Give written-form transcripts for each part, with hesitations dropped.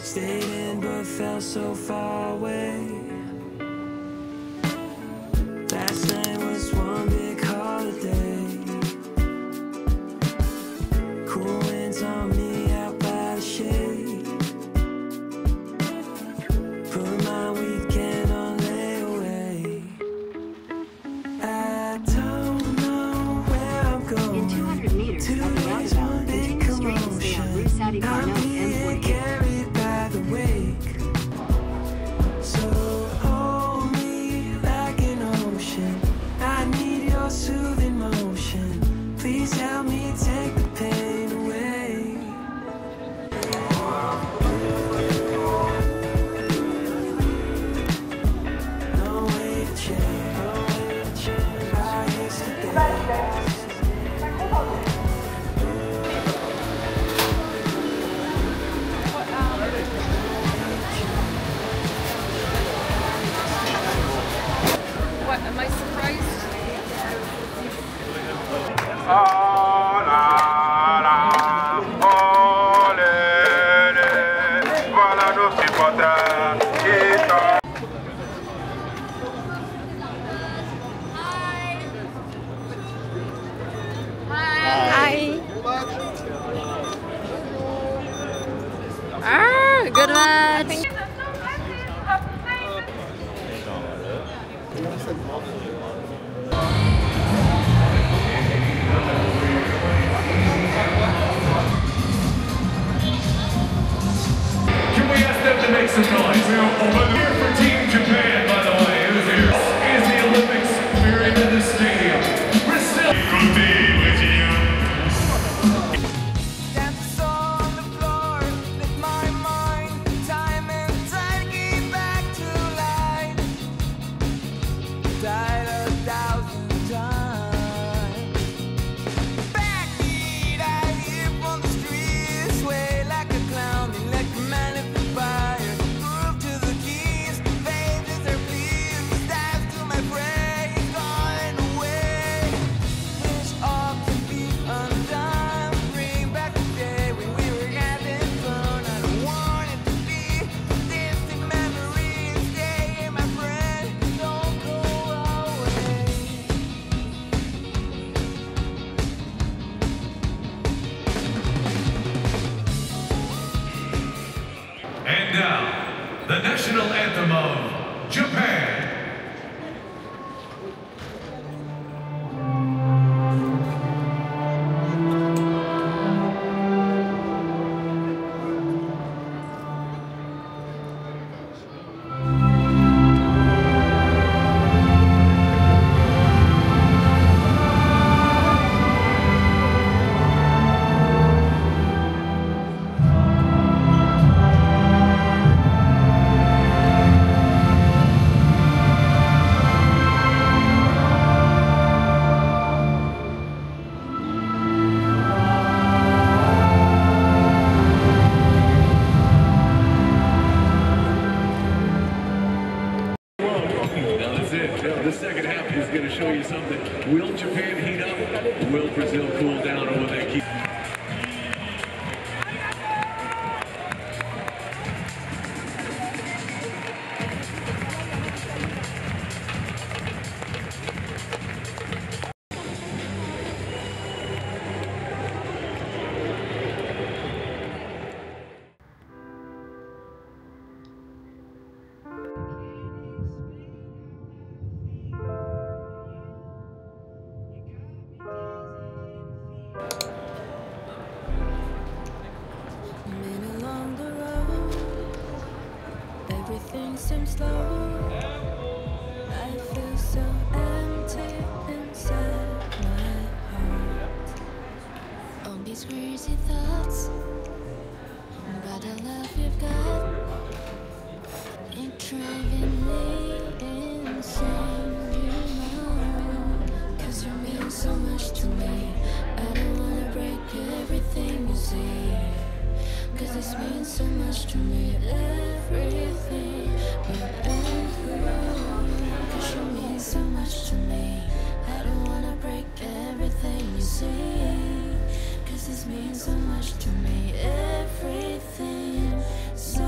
Stayed in but felt so far away. Last night was one big holiday. Cool winds on me out by the shade. Put my weekend on layaway. I don't know where I'm going. In 200 meters of the roundabout, continue straight and stay on Route Sadi Carnot and carried by the wake. So hold me like an ocean. I need your soothing motion. Please help me take the pain away. No way to change. I used to dance. What, am I surprised? Voilà nos supporters qui sont. Hi. Ah, good match. Can we ask them to make some noise? Here for Team Japan, by the way, who's here? Is the Olympic spirit in the stadium. We're still. Dance on the floor, let my mind time and tide get back to life. Died 1,000 times. Backbeat, I hear from the streets, sway like a clown, like a man of fire. Move to the keys, faces are pleased, dive to my prey, gone away. Wish all can be undone. Bring back the day when we were having fun. I don't want it to be distant memories. Stay, my friend, don't go away. And now, the national anthem of Japan. The second half is going to show you something. Will Japan heat up? Will Brazil cool down? Or will they keep? Been along the road, everything seems slow. I feel so empty inside my heart. All these crazy thoughts, but the love you've got, it driving me insane, you know. 'Cause you mean so much to me. I don't wanna break everything you say. 'Cause this means so much to me, everything, cause you mean so much to me. I don't wanna break everything you say. 'Cause this means so much to me, everything, so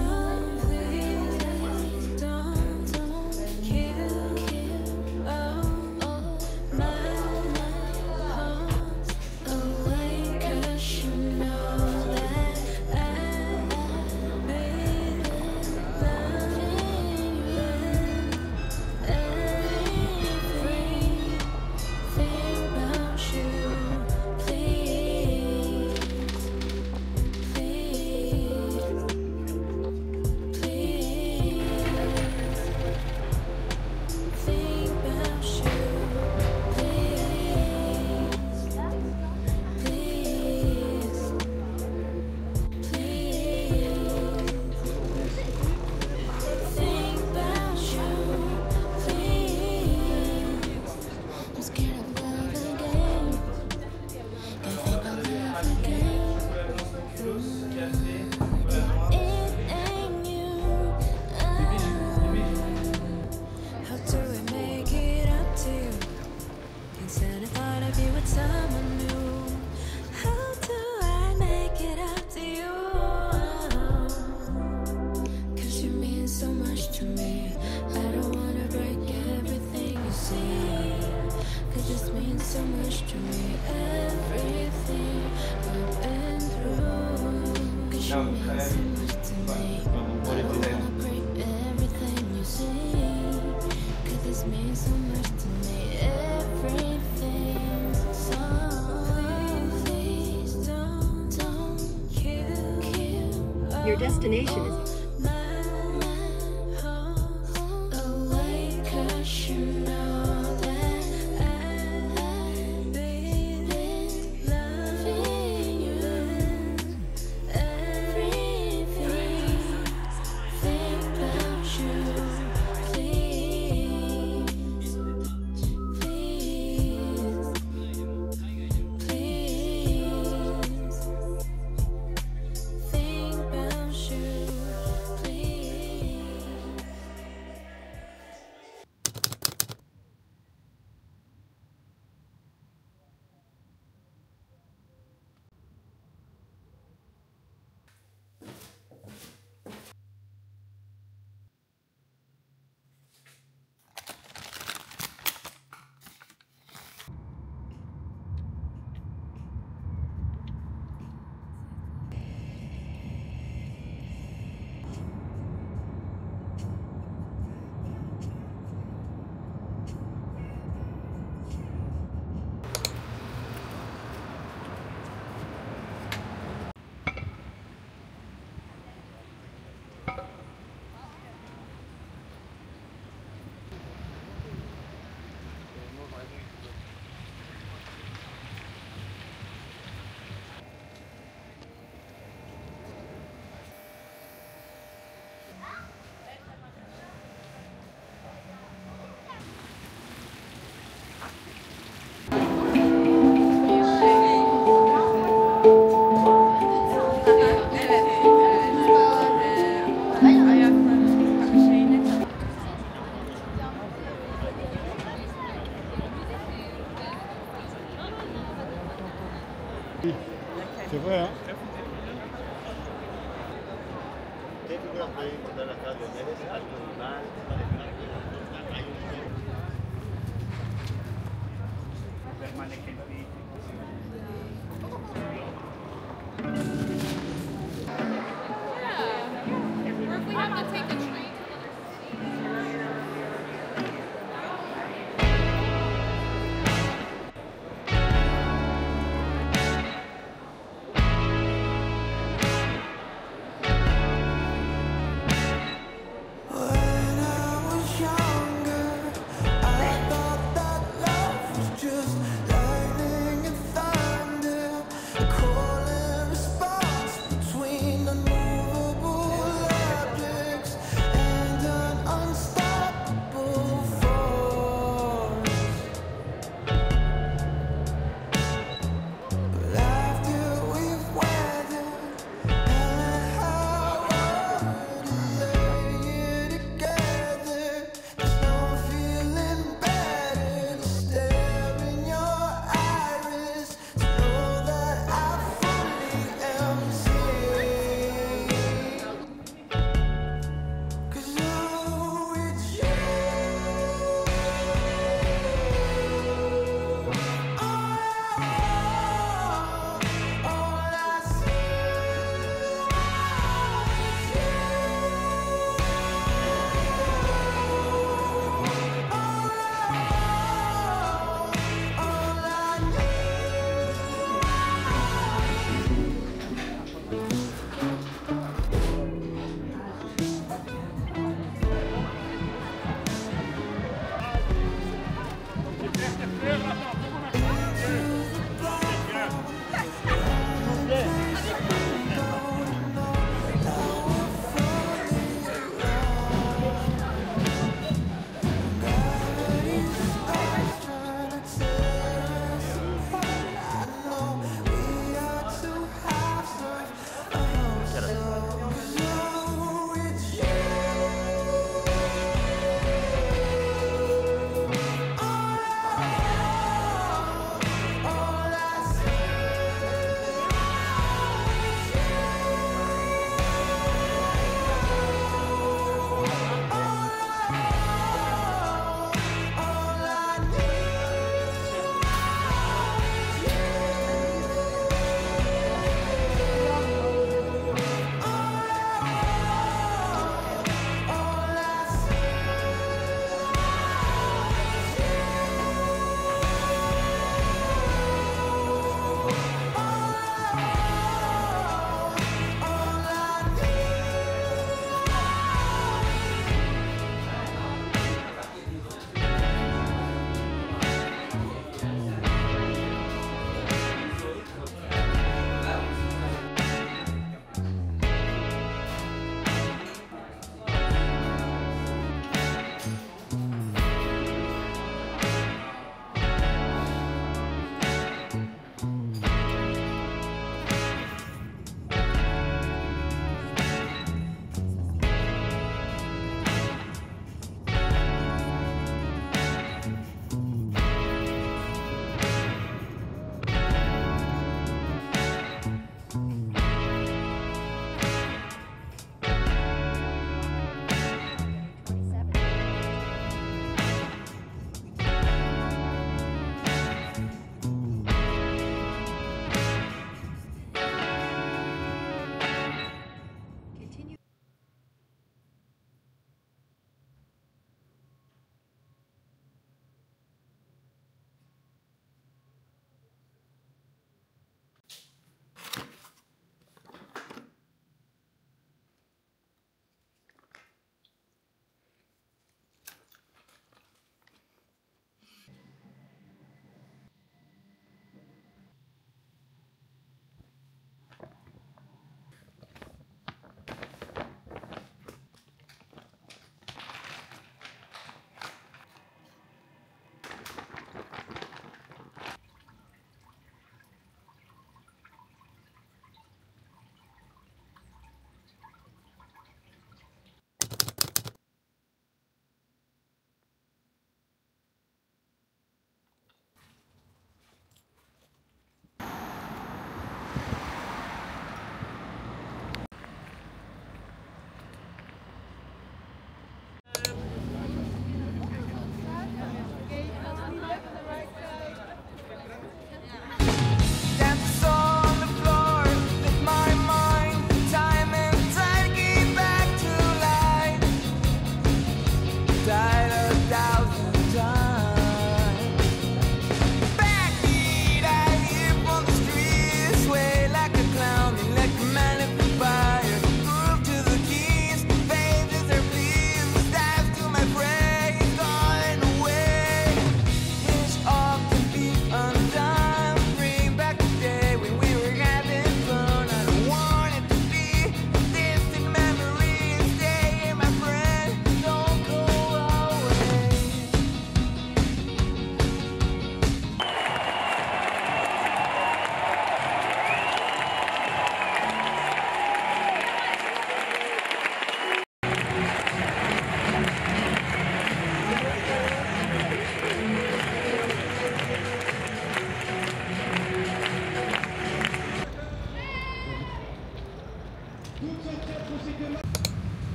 destination is C'est vrai, hein?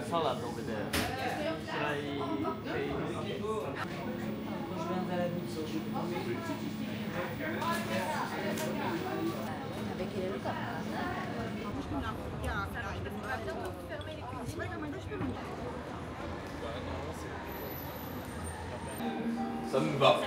Salad over there. Should I pay? Ça me va.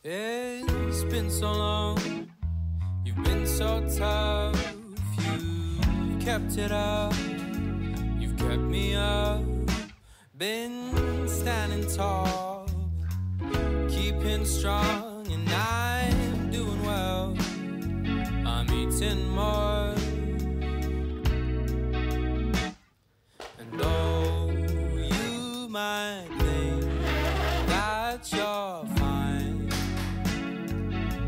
It's been so long, you've been so tough, you kept it up, you've kept me up, been standing tall, keeping strong, and I'm doing well, I'm eating more, and oh, you might think that you're fine,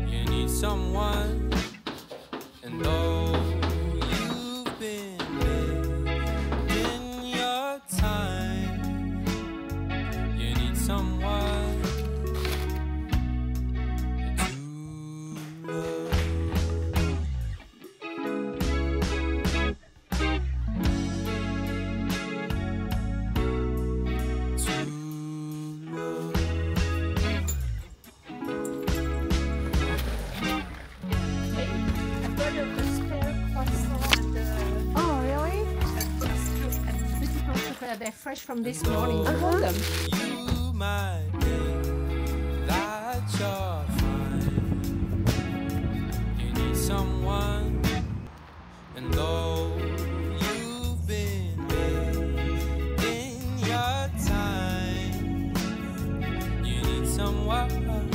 you need someone, and though you've been in your time, you need someone to love. Oh, really? They're fresh from this morning. I hold them. You might think that you're fine, you need someone, and though you've been in your time, you need someone to love.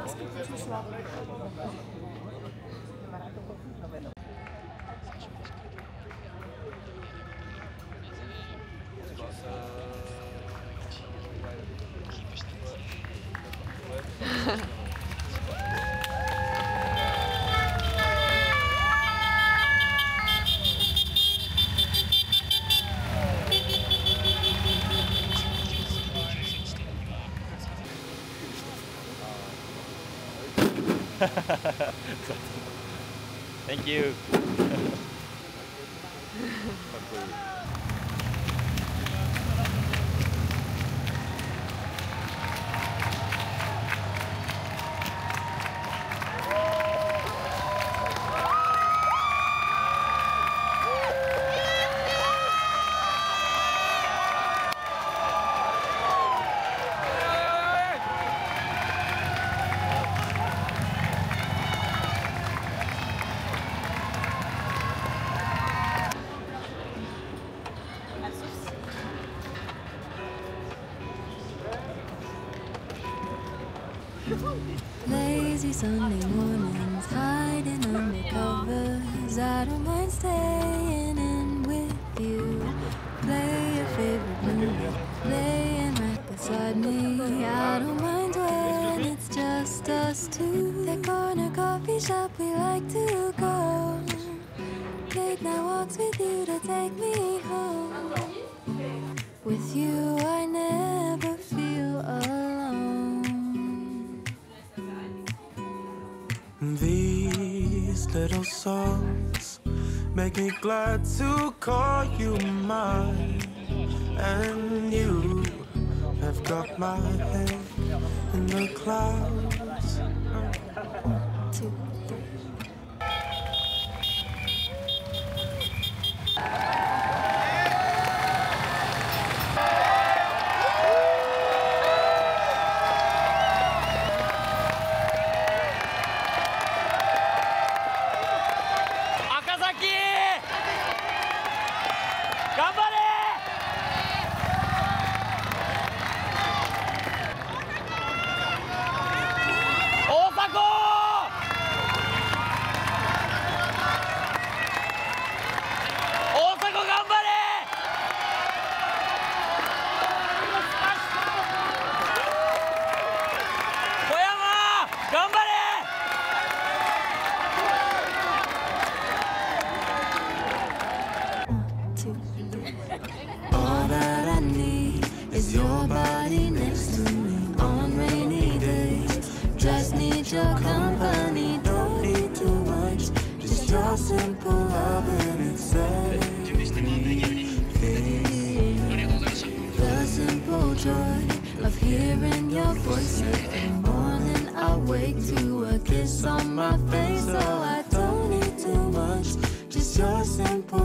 Est-ce que tu sois Thank you. Lazy Sunday mornings, hiding under covers. I don't mind staying in with you. Play your favorite movie, laying right beside me. I don't mind when it's just us two. That corner coffee shop we like to go. Late night walks with you to take me home. With you I never feel alone. These little songs make me glad to call you mine. And you have got my head in the clouds. 2, 3. All that I need is your body next to me on rainy days. Just need your company, don't need too much. Just your simple love and it's everything. The simple joy of hearing your voice every morning. I wake to a kiss on my face, so I don't need too much. Just your simple